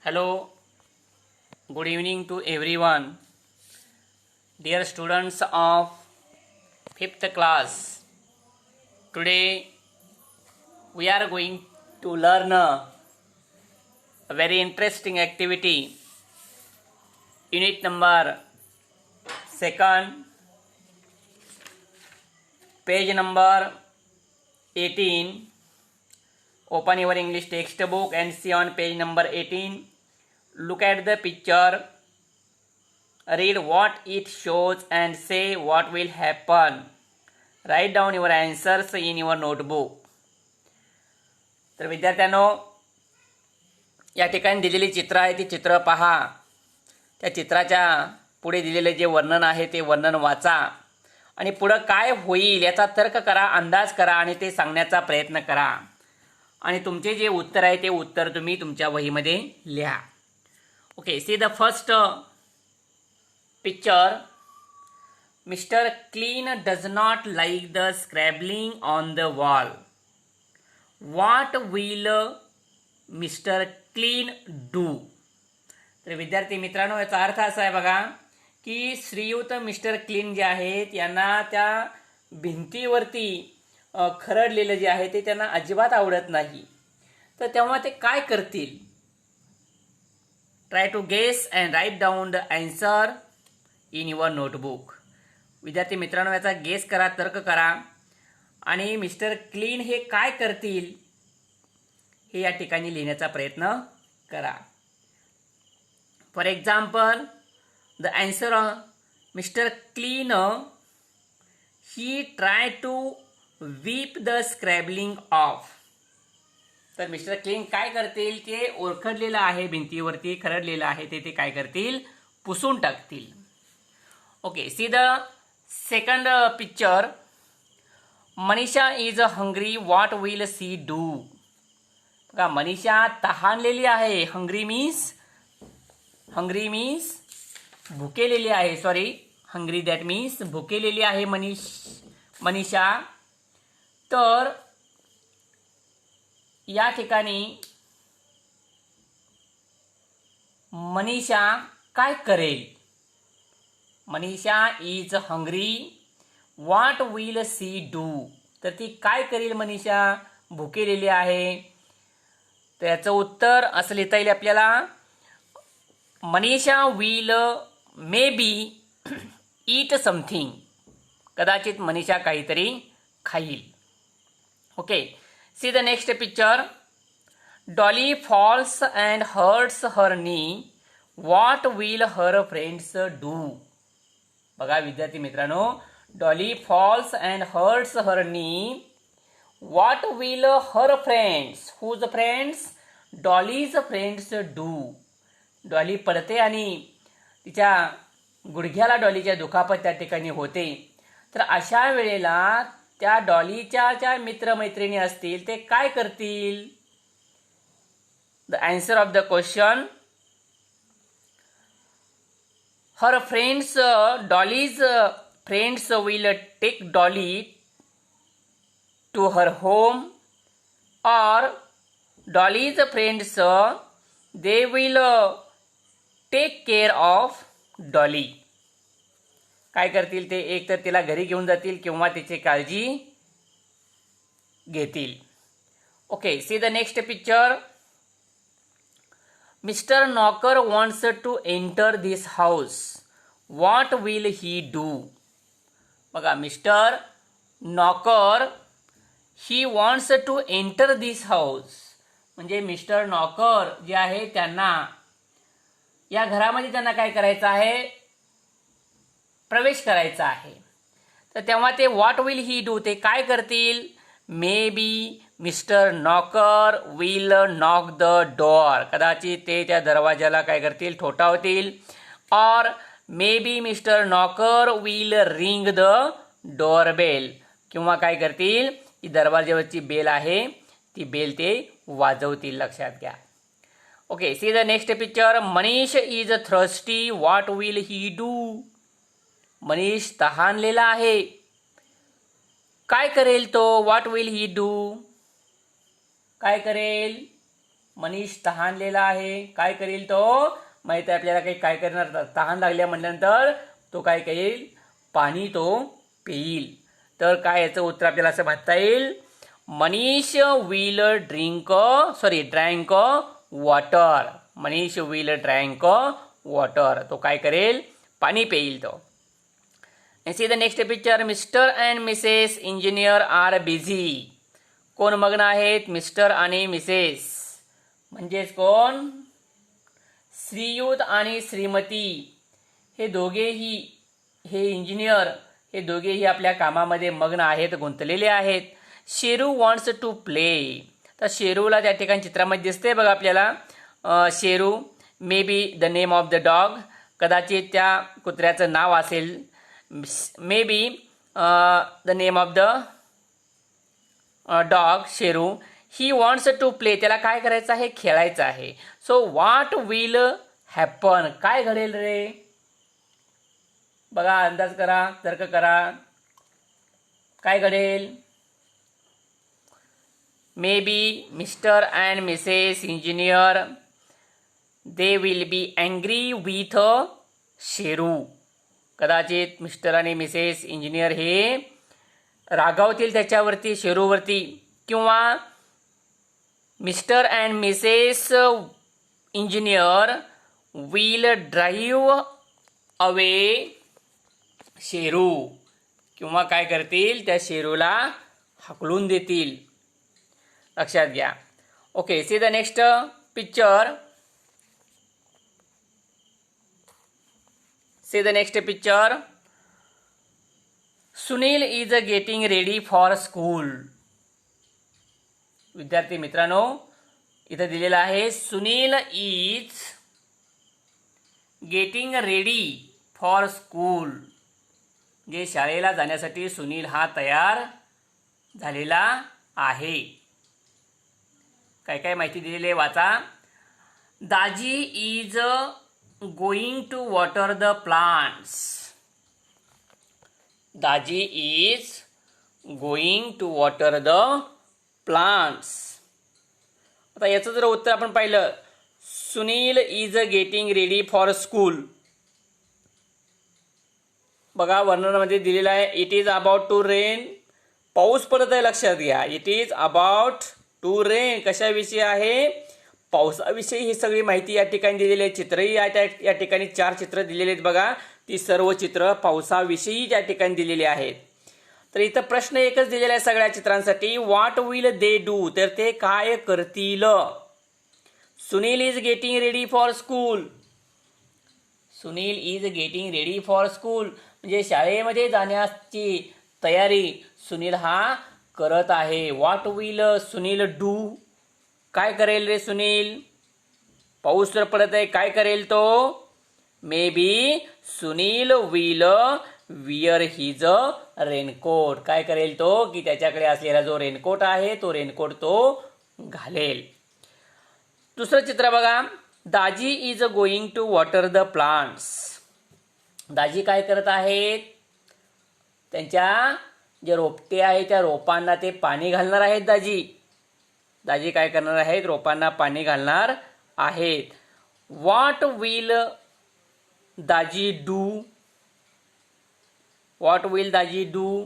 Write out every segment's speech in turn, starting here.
Hello, good evening to everyone. Dear students of 5th class, today we are going to learn a very interesting activity. Unit number 2nd, page number 18. Open your English textbook and see on page number 18. Look at the picture, read what it shows and say what will happen. Write down your answers in your notebook. तर विद्यार्थ्यांनो, या ठिकाणी दिलेली चित्र आहे ती चित्र पहा. त्या चित्राच्या पुढे दिलेले जे वर्णन आहे ते वर्णन वाचा आणि पुढे काय होईल याचा तर्क करा, अंदाज करा आणि ते सांगण्याचा प्रयत्न करा. आणि तुमचे जे उत्तर आहे ते उत्तर तुम्ही तुमच्या वहीमध्ये लिहा. Okay, see the first picture. Mr. Clean does not like the scribbling on the wall. What will Mr. Clean do? तर विद्यार्थी मित्रांनो, याचा अर्थ असा आहे बघा की श्रीयुत मिस्टर क्लीन जे आहेत यांना त्या भिंतीवरती खरडलेलं जे आहे ते त्यांना अजिबात आवडत नाही. तर तेव्हा ते काय करतील? Try to guess and write down the answer in your notebook. विद्यार्थी मित्रांनो, याचा गेस करा, तर्क करा आणि मिस्टर क्लीन हे काय करतील हे या ठिकाणी लिहिण्याचा प्रयत्न करा. For example, the answer mister Clean he try to weep the scrabbling off. तर मिस्टर क्लीन काय करतील? ते ओरखडलेलं आहे, भिंतीवरती खरडलेलं आहे, ते काय करतील? पुसून टाकतील. Okay, see the second picture. Manisha is hungry, what will see do? बघा, मनीषा तहानलेली आहे. हंग्री मीन्स भुकेलेली आहे. सॉरी, हंग्री दॅट मीन्स भुकेलेली आहे मनीषा. तर या ठिकाणी मनीषा काय करेल? Manisha is hungry, what will see do? तर ती काय करेल? मनीषा भुकेलेली आहे. तर याचं उत्तर असं लिहिता येईल आपल्याला, Manisha will may be eat something. कदाचित मनीषा काहीतरी खाईल. Okay, see the next picture. Dolly falls and hurts her knee. What will her friends do? बघा विद्यार्थी मित्रांनो, Dolly falls and hurts her knee. What will her friends? Whose friends? Dolly's friends do. Dolly पडते आणि तिच्या गुडघ्याला डॉलीच्या दुखापत त्या ठिकाणी होते. तर अशा वेळेला त्या डॉलीच्या ज्या मित्रमैत्रिणी असतील ते काय करतील? The answer of the question, her friends, Dolly's friends will take Dolly to her home, और Dolly's friends they will take care of Dolly. काय करतील ते? एक तर तिला घरी घेऊन जातील किंवा तिची काळजी घेतील. Okay, see the next picture. Mister Knocker wants to enter this house. What will he do? बघा, mister Knocker he wants to enter this house. म्हणजे मिस्टर नॉकर जे आहे त्यांना या घरामध्ये त्यांना काय करायचं आहे? प्रवेश करायचा आहे. तर तेव्हा ते व्हॉट विल ही डू ते काय करतील? May be Mr Knocker will knock the door. कदाचित ते त्या दरवाजाला काय करतील? ठोठावतील. और may be Mr Knocker will ring the doorbell. किंवा काय करतील? ती दरवाजावरची बेल आहे ती बेल ते वाजवतील. लक्षात घ्या. Okay, see the next picture. Manish is thirsty, what will he do? Manish तहानलेला आहे. काय करेल तो? What will he do? काय करेल? मनीष तहानलेला आहे. काय करेल तो? माहिती आहे आपल्याला काही काय करणार, तहान लागल्या म्हटल्यानंतर तो काय करेल? पाणी तो पिईल. तर काय याचं उत्तर आपल्याला असं म्हणता येईल, Manish will drank water. Manish will drank water. तो काय करेल? पाणी पिईल तो. And see the next picture. Mr and Mrs Engineer are busy. कोण मग्न आहेत? मिस्टर आणि मिसेस. म्हणजेच कोण? श्रीयुत आणि श्रीमती हे दोघेही, हे इंजिनियर हे दोघेही आपल्या कामामध्ये मग्न आहेत, गुंतलेले आहेत. Sheru wants to play. तर शेरूला त्या ठिकाणी चित्रामध्ये दिसते बघा आपल्याला. Sheru, may be the name of the dog. कदाचित त्या कुत्र्याचं नाव असेल. May be the name of the dog Sheru. He wants to play. त्याला काय करायचं आहे? खेळायचं आहे. So what will happen. काय घडेल रे? बघा, अंदाज करा, तर्क करा. काय घडेल? मे be mister and Mrs engineer they will be angry with Sheru. कदाचित मिस्टर आणि मिसेस इंजिनियर हे रागावतील त्याच्यावरती, शेरूवरती. किंवा mister and Mrs engineer will drive away Sheru. किंवा काय करतील? त्या शेरूला हाकलून देतील. लक्षात घ्या. Okay, see the next picture. See the next picture. Sunil is getting ready for school. विद्यार्थी मित्रांनो, इथं दिलेलं आहे Sunil is getting ready for school. जे शाळेला जाण्यासाठी सुनील हा तयार झालेला आहे. काय काय माहिती दिलेली आहे वाचा. दाजी is going to water the plants. Daji is going to water the plants. आता याचं जर उत्तर आपण पाहिलं, Sunil is getting ready for school. बघा वर्णनामध्ये दिलेलं आहे, it is about to rain. पाऊस पडत आहे, लक्षात घ्या. It is about to rain. कशाविषयी आहे? पावसाविषयी ही सगळी माहिती या ठिकाणी दिलेली आहे. चित्रही या ठिकाणी 4 चित्र दिलेली आहेत बघा. ती सर्व चित्र पावसाविषयी त्या ठिकाणी दिलेली आहेत. तर इथं प्रश्न एकच दिलेला आहे सगळ्या चित्रांसाठी, व्हॉट विल दे डू. तर ते काय करतील? Sunil is getting ready for school. Sunil is getting ready for school म्हणजे शाळेमध्ये जाण्याची तयारी सुनील हा करत आहे. What will Sunil do. काय करेल रे सुनील? पाऊस जर पडत आहे, काय करेल तो? May be Sunil will wear his raincoat. काय करेल तो? की त्याच्याकडे असलेला जो रेनकोट आहे तो रेनकोट तो घालेल. दुसरं चित्र बघा. Daji is going to water the plants. Daji काय करत आहेत? त्यांच्या जे रोपटे आहेत त्या रोपांना ते पाणी घालणार आहेत. दाजी काय करणार आहेत? रोपांना पाणी घालणार आहेत. What will Daji do. What will Daji do.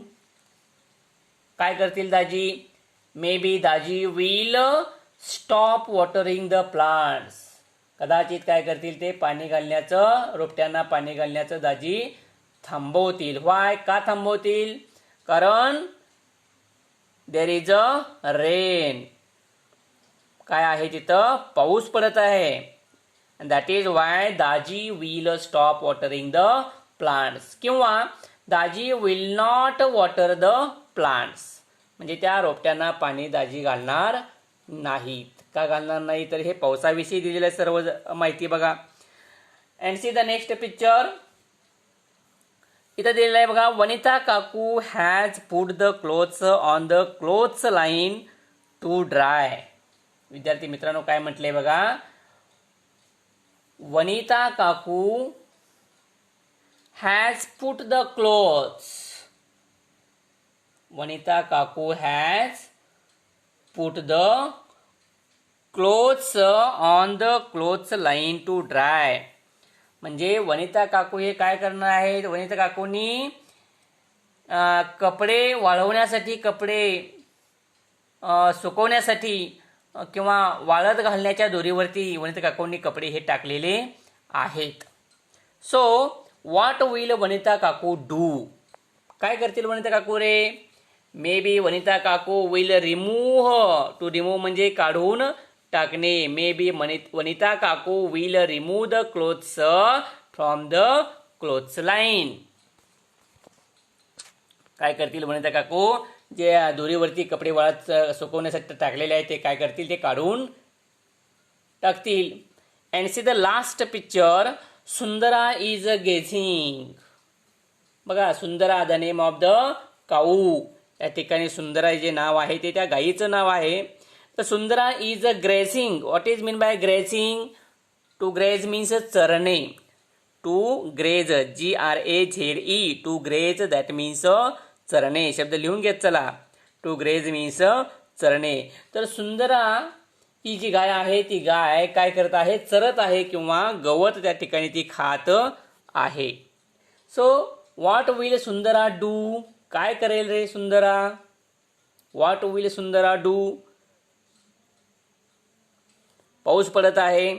काय करतील Daji? May be Daji will stop watering the plants. कदाचित काय करतील ते पाणी घालण्याचं, रोपट्यांना पाणी घालण्याचं दाजी थांबवतील. व्हाय? का थांबवतील? कारण देर इज अ रेन. काय आहे तिथं? पाऊस पडत आहे. That is why Daji will stop watering the plants. किंवा Daji will not water the plants म्हणजे त्या रोपट्यांना पाणी दाजी घालणार नाहीत. का घालणार नाही? तर हे पावसाविषयी दिलेलं सर्व माहिती बघा. And see the next picture. इथं दिलेलं आहे बघा. वनिता काकू has put the clothes on the clothes line to dry. विद्यार्थी मित्रांनो, काय म्हटलंय बघा. वनिता काकू has put the clothes. Vanita काकू has put the clothes on the clothes line to dry. म्हणजे वनिता काकू हे काय करणार आहेत? वनिता काकूंनी कपडे वाळवण्यासाठी, कपडे सुकवण्यासाठी किंवा वाळत घालण्याच्या दोरीवरती वनिता काकूंनी कपडे हे टाकलेले आहेत. सो व्हॉट विल वनिता काकू डू? काय करतील वनिता काकू रे? मे बी वनिता काकू विल रिमूव्ह. टू रिमूव्ह म्हणजे काढून टाकणे. मे बी वनिता काकू will remove the clothes from the clothes line. काय करतील वनिता काकू? जे दोरीवरती कपडे वाळत सुकवण्यासाठी टाकलेले आहेत ते काय करतील? ते काढून टाकतील. And see the last picture. Sundara is gazing. बघा, Sundara the name of the cow. या ठिकाणी सुंदरा जे नाव आहे ते त्या गायीचं नाव आहे. तर Sundara is grazing. What is mean by grazing? To graze means चरणे. To graze, GRAZE. To graze that means चरणे. शब्द लिहून घेत चला. टू ग्रेज मीन्स चरणे. तर सुंदरा ही जी गाय आहे ती गाय काय करत आहे? चरत आहे किंवा गवत त्या ठिकाणी ती खात आहे. So what will Sundara do? काय करेल रे Sundara? What will Sundara do? पाऊस पडत आहे.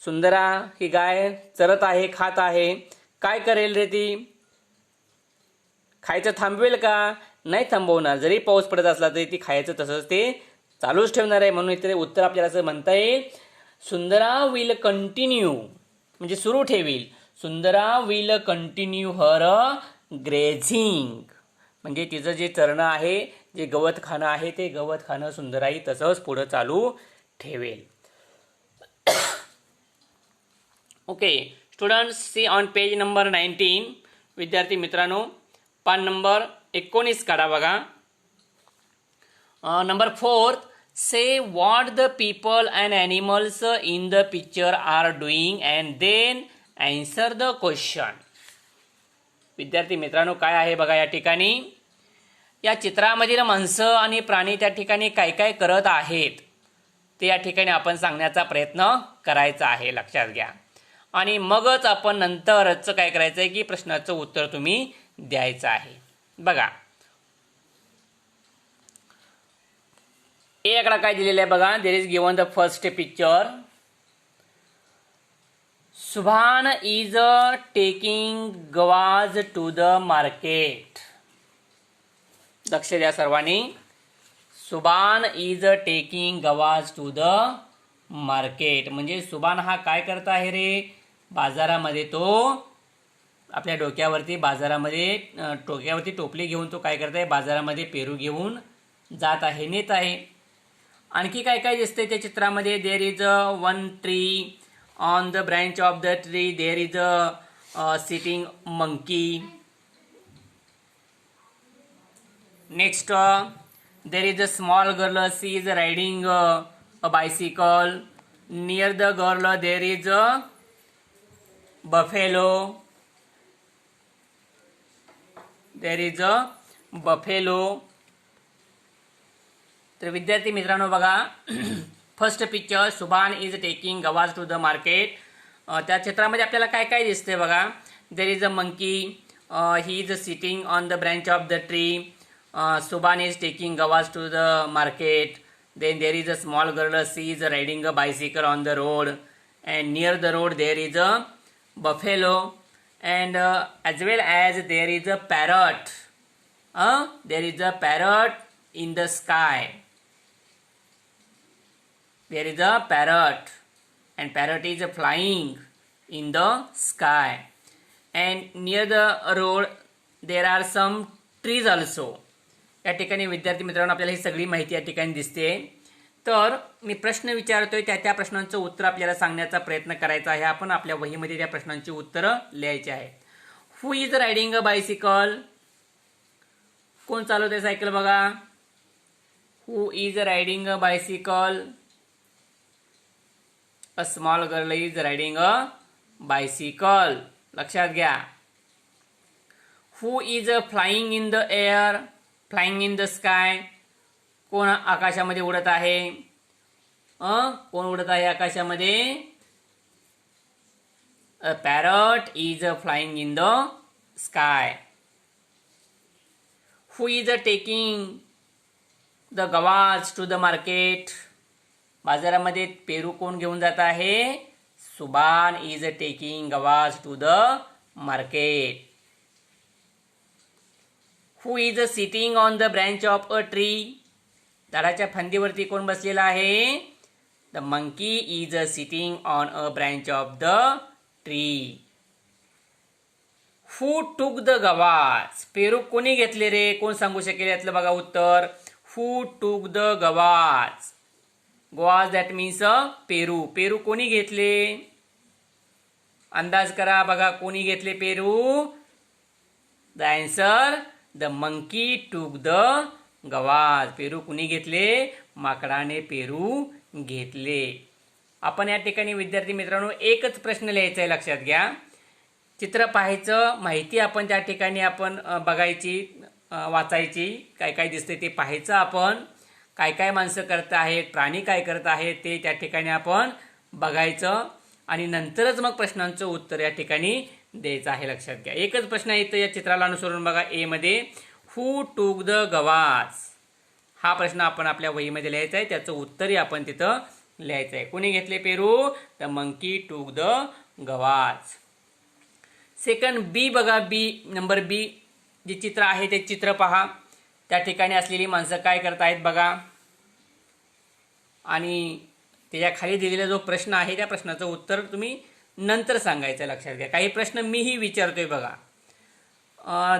सुंदरा ही गाय चरत आहे, खात आहे. काय करेल रे ती? खायचं थांबवेल का? नाही थांबवणार. जरी पाऊस पडत असला तरी ती खायचं तसंच ते चालूच ठेवणार आहे. म्हणून इथे उत्तर आपल्याला असं म्हणता येईल, सुंदरा विल कंटिन्यू म्हणजे सुरू ठेवील. सुंदरा विल कंटिन्यू हर ग्रेझिंग. म्हणजे तिचं जे चरणं आहे, जे गवत खाणं आहे ते गवत खाणं सुंदराही तसंच पुढं चालू ठेवेल. Okay students, see on page number 19. विद्यार्थी मित्रांनो, पान नंबर 19 काढा बघा. Number 4, say what the people and animals in the picture are doing and then answer the question. विद्यार्थी मित्रांनो, काय आहे बघा या ठिकाणी? या चित्रामधील माणसं आणि प्राणी त्या ठिकाणी काय काय करत आहेत ते या ठिकाणी आपण सांगण्याचा प्रयत्न करायचा आहे. लक्षात घ्या. आणि मगच आपण नंतरच काय करायचं आहे की प्रश्नाचं उत्तर तुम्ही द्यायचं आहे. बघा, एकला काय दिलेलं आहे बघा. There is given the first picture. Subhan is taking guavas to the market. लक्ष द्या सर्वांनी. Subhan is taking guavas to the market. म्हणजे सुभान हा काय करत आहे रे? बाजारामध्ये तो आपल्या डोक्यावरती टोपली घेऊन तो काय करत आहे? बाजारामध्ये पेरू घेऊन जात आहे, नेत आहे. आणखी काय काय दिसतंय त्या चित्रामध्ये? There is one tree. On the branch of the tree there is sitting monkey. Next, there is a small girl. She is riding a bicycle. Near the girl there is a buffalo. There is a buffalo. तर विद्यार्थी मित्रांनो बघा, first picture, Subhan is taking guavas to the market. त्या चित्रामध्ये आपल्याला काय काय दिसतंय बघा. There is a monkey. He is sitting on the branch of the tree. Subhan is taking guavas to the market. Then there is a small girl. She is riding a bicycle on the road, and near the road there is a buffalo, and as well as there is a parrot. There is a parrot in the sky. There is a parrot, and parrot is flying in the sky. And near the road there are some trees also. या ठिकाणी विद्यार्थी मित्रांनो आपल्याला ही सगळी माहिती या ठिकाणी दिसते. तर मी प्रश्न विचारतोय, त्या प्रश्नांचं उत्तर आपल्याला सांगण्याचा प्रयत्न करायचा आहे. आपण आपल्या वहीमध्ये त्या प्रश्नांची उत्तरं लिहायची आहेत. Who is riding a bicycle. कोण चालवतंय सायकल बघा. Who is riding a bicycle. A small girl is riding a bicycle. लक्षात घ्या. Who is flying in the air. Flying in the sky. कोण आकाशामध्ये उडत आहे. कोण उडत आहे आकाशामध्ये? A parrot is flying in the sky. Who is taking the guavas to the market? बाजारामध्ये पेरू कोण घेऊन जात आहे? Subhan is taking guavas to the market. Who is sitting on the branch of a tree? झाडाच्या फांदीवरती कोण बसलेला आहे? The monkey is sitting on a branch of the tree. Who took the guavas? पेरू कोणी घेतले रे? कोण सांगू शकेल यातलं बघा उत्तर? Who took the guavas? Guavas that means पेरू. पेरू कोणी घेतले? अंदाज करा बघा, कोणी घेतले पेरू? The answer the monkey took the guavas. पेरू कुणी घेतले? माकडाने पेरू घेतले. आपण या ठिकाणी विद्यार्थी मित्रांनो एकच प्रश्न लिहायचा आहे, लक्षात घ्या. चित्र पाहायचं, माहिती आपण त्या ठिकाणी आपण बघायची, वाचायची, काय काय दिसते ते पाहायचं आपण. काय काय माणसं करत आहेत, प्राणी काय करत आहेत ते त्या ठिकाणी आपण बघायचं आणि नंतरच मग प्रश्नांचं उत्तर या ठिकाणी द्यायचं आहे, लक्षात घ्या. एकच प्रश्न येतो या चित्राला अनुसरून बघा. ए मध्ये हु टूक द गवाज हा प्रश्न आपण आपल्या वहीमध्ये लिहायचा आहे, त्याचं उत्तरही आपण तिथं लिहायचं आहे. कोणी घेतले पेरू? The monkey took the guavas. Second B बघा. बी नंबर बी जे चित्र आहे ते चित्र पहा. त्या ठिकाणी असलेली माणसं काय करत आहेत बघा आणि त्याच्या खाली दिलेला जो प्रश्न आहे त्या प्रश्नाचं उत्तर तुम्ही नंतर सांगायचं, लक्षात घ्या. काही प्रश्न मीही विचारतोय बघा.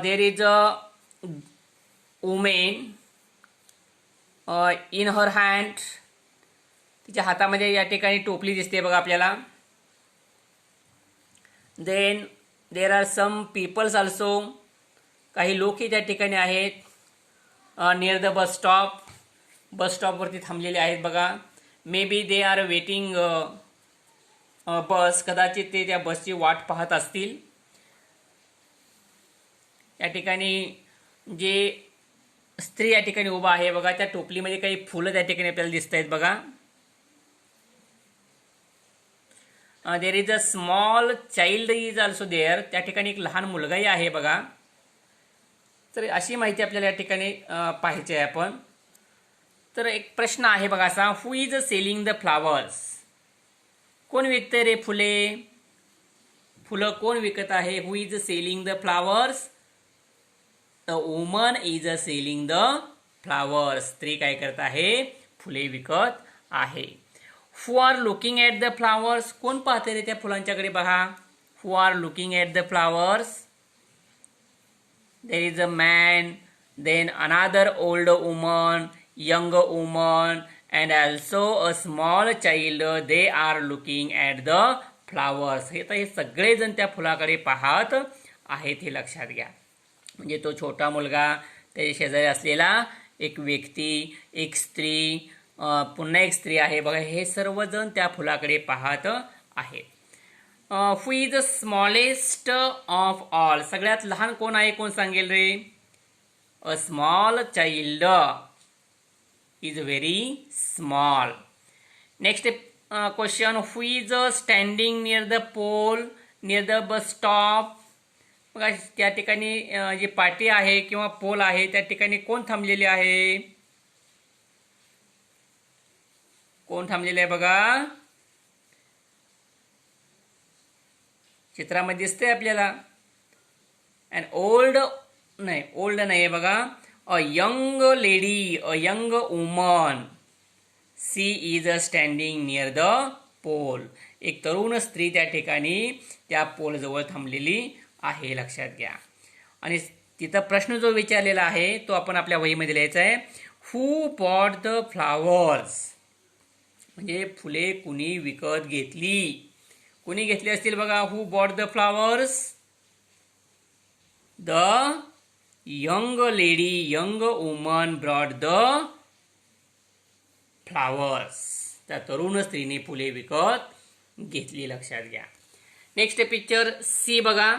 There is a women in her hand. तिच्या हातामध्ये या ठिकाणी टोपली दिसते बघा आपल्याला. Then there are some peoples also. काही लोकही त्या ठिकाणी आहेत. Near the bus stop. Bus स्टॉपवरती थांबलेले आहेत बघा. May be they are waiting bus. कदाचित ते त्या बसची वाट पाहत असतील. या ठिकाणी जे स्त्री या ठिकाणी उभा आहे बघा, त्या टोपलीमध्ये काही फुलं त्या ठिकाणी आपल्याला दिसत आहेत बघा. There is a small child is also there. त्या ठिकाणी एक लहान मुलगाही आहे बघा. तर अशी माहिती आपल्याला या ठिकाणी पाहायची आहे आपण. तर एक प्रश्न आहे बघा असा, who is selling the flowers? कोण विकते रे फुले? फुलं कोण विकत आहे? Who is selling the flowers? The woman is selling the flowers. स्त्री काय करत आहे? फुले विकत आहे. Who are looking at the flowers? कोण पाहते रे त्या फुलांच्याकडे बघा. Who are looking at the flowers? There is a man, then another old woman, young woman, and also a small child. They are looking at the flowers. हे सगळेजण त्या फुलाकडे पाहत आहेत, हे लक्षात घ्या. म्हणजे तो छोटा मुलगा, त्याच्या शेजारी असलेला एक व्यक्ती, एक स्त्री, पुन्हा एक स्त्री आहे बघा. हे सर्वजण त्या फुलाकडे पाहत आहेत. Who is the smallest of all? सगळ्यात लहान कोण आहे? कोण सांगेल रे? A small child is very small. Next question, who is standing near the pole near the bus stop? बघा त्या ठिकाणी जी पाटी आहे किंवा पोल आहे त्या ठिकाणी कोण थांबलेले आहे? कोण थांबलेले आहे बघा. चित्रामध्ये दिसते आपल्याला. अँड ओल्ड नाही बघा. A young lady, a young woman, she is standing near the pole. एक तरुण स्त्री त्या ठिकाणी त्या पोलजवळ थांबलेली आहे, लक्षात घ्या. आणि तिथं प्रश्न जो विचारलेला आहे तो आपण आपल्या वहीमध्ये लिहायचा आहे. Who bought the flowers? म्हणजे फुले कुणी विकत घेतली? कुणी घेतली असतील बघा. Who bought the flowers? The young lady, young woman brought the flowers. त्या तरुण स्त्रीने फुले विकत घेतली, लक्षात घ्या. नेक्स्ट पिक्चर सी बघा.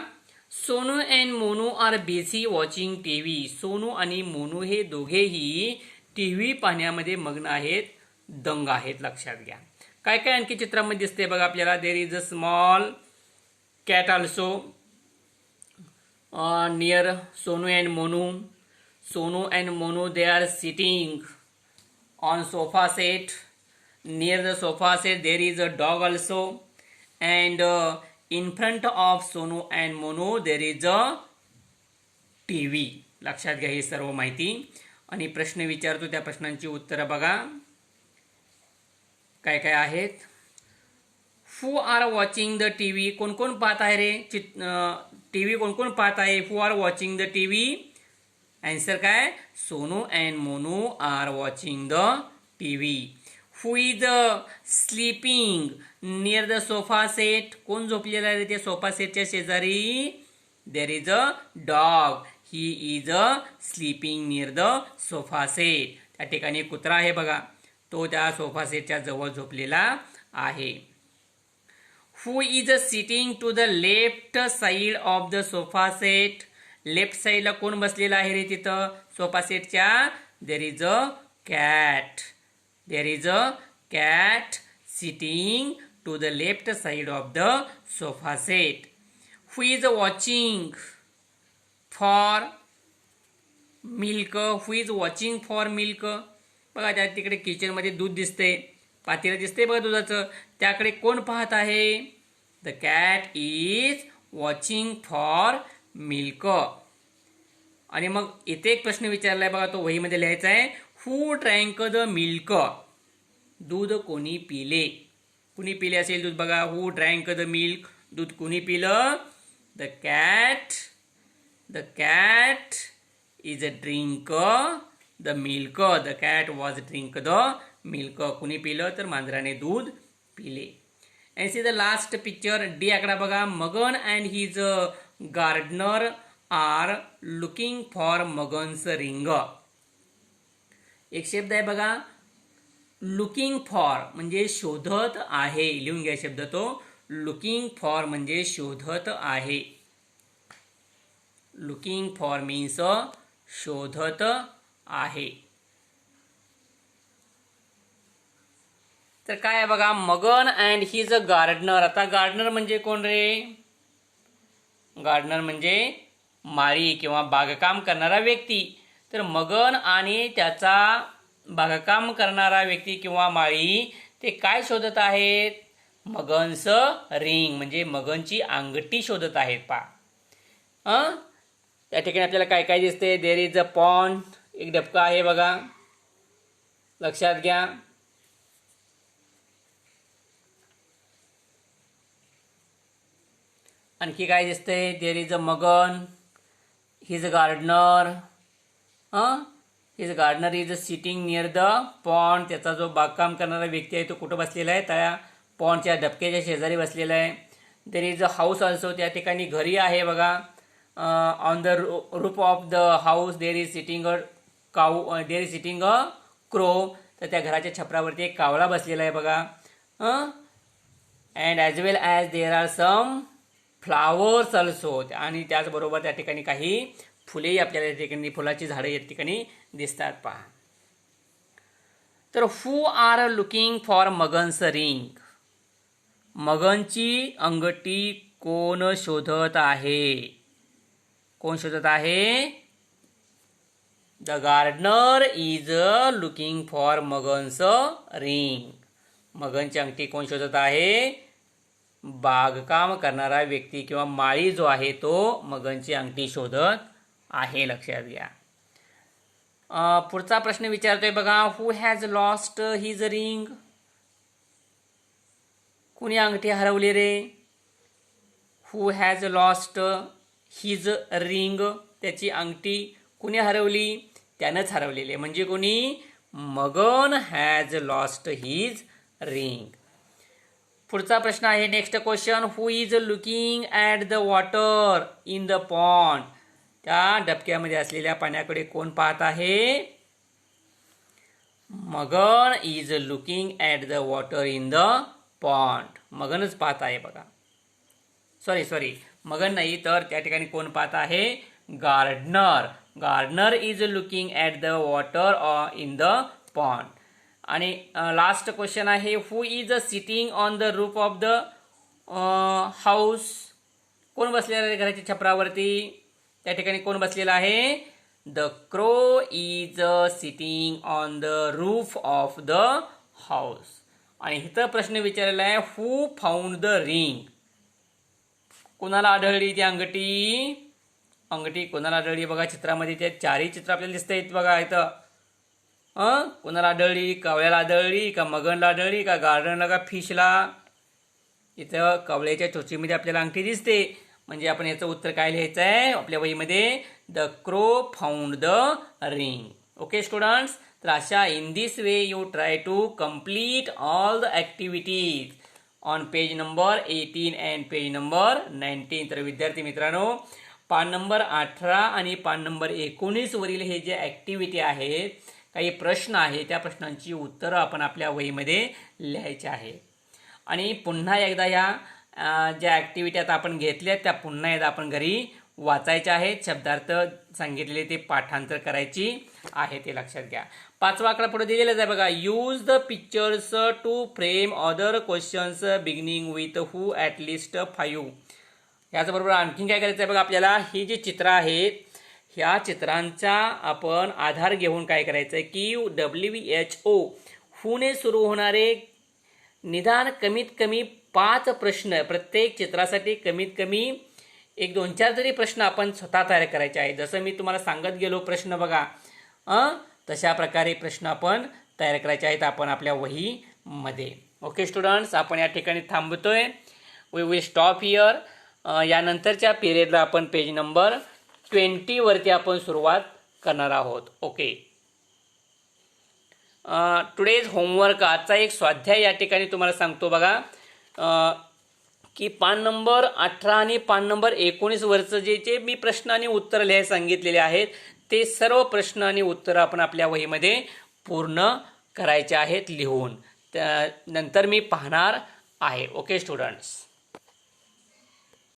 Sonu and Monu are busy watching TV. Sonu आणि मोनू हे दोघेही टीव्ही पाहण्यामध्ये मग्न आहेत. दंग आहेत, लक्षात घ्या. काय काय आणखी चित्रामध्ये दिसते बघा आपल्याला. देर is a small cat also near Sonu and Monu. Sonu and Monu they are sitting on sofa set. Near the sofa set there is a dog also, and in front of Sonu and Monu there is a TV. लक्षात घ्या ही सर्व माहिती. आणि प्रश्न विचारतो, त्या प्रश्नांची उत्तरं बघा काय काय आहेत. हू आर वॉचिंग द टीव्ही. कोण कोण पाहत आहे रे टीव्ही? कोण कोण पाहत आहे? Who are watching the TV. Answer काय? Sonu and Monu are watching the TV. Who is sleeping near the sofa set. कोण झोपलेला आहे त्या सोफा सेटच्या शेजारी? There is a dog. He is sleeping near the sofa set. त्या ठिकाणी कुत्रा आहे बघा, तो त्या सोफा सेटच्या जवळ झोपलेला आहे. Who is sitting to the left side of the sofa set. Left साइडला कोण बसलेला आहे रे तिथं सोफा सेटच्या? There is a cat. There is a cat sitting to the left side of the sofa set. Who is watching for milk. Who is watching for milk. बघा त्या तिकडे किचनमध्ये दूध दिसते, पातेलं दिसते बघा दुधाचं, त्याकडे कोण पाहत आहे? The cat is watching for milk. आणि मग इथे एक प्रश्न विचारलाय बघा, तो वहीमध्ये लिहायचा आहे. Who drank the milk. दूध कोणी पिले? कुणी पिले असेल दूध बघा. Who drank the milk. दूध कुणी पिलं? The cat. The cat is a drink the milk. The cat was drink the milk. कुणी पिलं? तर मांजराने दूध पिले. And see the last picture. D आकडा बघा. Magan and his gardener are looking for Magan's ring. एक शब्द आहे बघा, लुकिंग फॉर म्हणजे शोधत आहे. लिहून घ्या शब्द तो. लुकिंग फॉर म्हणजे शोधत आहे. लुकिंग फॉर मीन्स शोधत आहे. तर काय आहे बघा, मगन अँड हिज गार्डनर. आता गार्डनर म्हणजे कोण रे? गार्डनर म्हणजे माळी किंवा बागकाम करणारा व्यक्ती. तर मगन आणि त्याचा बागकाम करणारा व्यक्ती किंवा माळी ते काय शोधत आहेत? मगन्स रिंग म्हणजे मगनची अंगठी शोधत आहेत. पहा त्या ठिकाणी आपल्याला काय काय दिसते. There is a pond. एक डबका आहे बघा, लक्षात घ्या. आणखी काय दिसतंय? There is a Magan. His gardener. His gardener is sitting near the pond. त्याचा जो बागकाम करणारा व्यक्ती आहे तो कुठं बसलेला आहे? त्या पॉन्डच्या डबक्याच्या शेजारी बसलेला आहे. There is a house also. त्या ठिकाणी घरी आहे बघा. On the roof of the house there is sitting a cow. There is sitting a crow. तर त्या घराच्या छपरावरती एक कावळा बसलेला आहे बघा. And as well as there are some flowers also. आणि त्याचबरोबर त्या ठिकाणी काही फुलेही आपल्याला या ठिकाणी, फुलाची झाडं या ठिकाणी दिसतात. पहा. तर who are looking for Magan's ring. मगनची अंगठी कोण शोधत आहे? कोण शोधत आहे? The gardener is looking for Magan's ring. मगनची अंगठी कोण शोधत आहे? बागकाम करणारा व्यक्ती किंवा माळी जो आहे तो मगनची अंगठी शोधत आहे. लक्षात घ्या. पुढचा प्रश्न विचारतोय बघा. Who has lost his ring. कुणी अंगठी हरवली रे? Who has lost his ring. त्याची अंगठी कुणी हरवली? त्यानंच हरवलेली आहे. म्हणजे कोणी? Magan has lost his ring. पुढचा प्रश्न आहे next question. Who is looking at the water in the pond. त्या डबक्यामध्ये असलेल्या पाण्याकडे कोण पाहत आहे? Magan is looking at the water in the pond. मगनच पाहत आहे बघा. सॉरी मगन नाही, तर त्या ठिकाणी कोण पाहत आहे? Gardener. Gardener is looking at the water in the pond. आणि लास्ट क्वेश्चन आहे, who is sitting on the roof of the house. कोण बसलेला आहे घराच्या छपरावरती? त्या ठिकाणी कोण बसलेला आहे? The crow is sitting on the roof of the house. आणि इथं प्रश्न विचारलेला आहे, हु फाउंड द रिंग. कोणाला आढळली ती अंगठी? अंगठी कोणाला आढळली? बघा चित्रामध्ये त्या चारही चित्र आपल्याला दिसत आहेत बघा इथं. कोणाला आढळली? कावळ्याला आढळली का मगरला आढळली का गार्डनला का फिशला? इथं कावळ्याच्या चोचीमध्ये आपल्याला अंगठी दिसते. म्हणजे आपण याचं उत्तर काय लिहायचं आहे आपल्या वहीमध्ये? The crow found the ring. Okay students, तर अशा in this way you try to complete all the activities on page number 18 and page number 19. तर विद्यार्थी मित्रांनो, पान नंबर 18 आणि पान नंबर 19 वरील हे जे ॲक्टिव्हिटी आहेत, काही प्रश्न आहे, त्या प्रश्नांची उत्तरं आपण आपल्या वहीमध्ये लिहायचे आहे. आणि पुन्हा एकदा ह्या ज्या ॲक्टिव्हिटी आता आपण घेतल्या त्या पुन्हा एकदा आपण घरी वाचायच्या आहेत. शब्दार्थ सांगितलेले ते पाठांतर करायची आहे, ते लक्षात घ्या. 5वा आकडा पुढे दिलेलाच आहे बघा. Use the pictures to frame other questions beginning with who at least 5. याचबरोबर आणखीन काय करायचं आहे बघा आपल्याला? ही जी चित्र आहेत ह्या चित्रांचा आपण आधार घेऊन काय करायचं आहे की WHO हुने सुरू होणारे निदान कमीत कमी 5 प्रश्न, प्रत्येक चित्रासाठी कमीत कमी 1-2-4 तरी प्रश्न आपण स्वतः तयार करायचे आहे. जसं मी तुम्हाला सांगत गेलो प्रश्न बघा, तशा प्रकारे प्रश्न आपण तयार करायचे आहेत आपण आपल्या वहीमध्ये. ओके स्टुडंट्स, आपण या ठिकाणी थांबतोय. We will stop here. यानंतरच्या पिरियडला आपण पेज नंबर 20 वरती आपण सुरुवात करणार आहोत. ओके, टुडेज होमवर्क, आजचा एक स्वाध्याय या ठिकाणी तुम्हाला सांगतो बघा की पान नंबर 18 आणि पान नंबर 19 वरचं जे मी प्रश्न आणि उत्तर लिहायला सांगितलेले आहेत ते सर्व प्रश्न आणि उत्तर आपण आपल्या वहीमध्ये पूर्ण करायचे आहेत लिहून. नंतर मी पाहणार आहे. Okay students.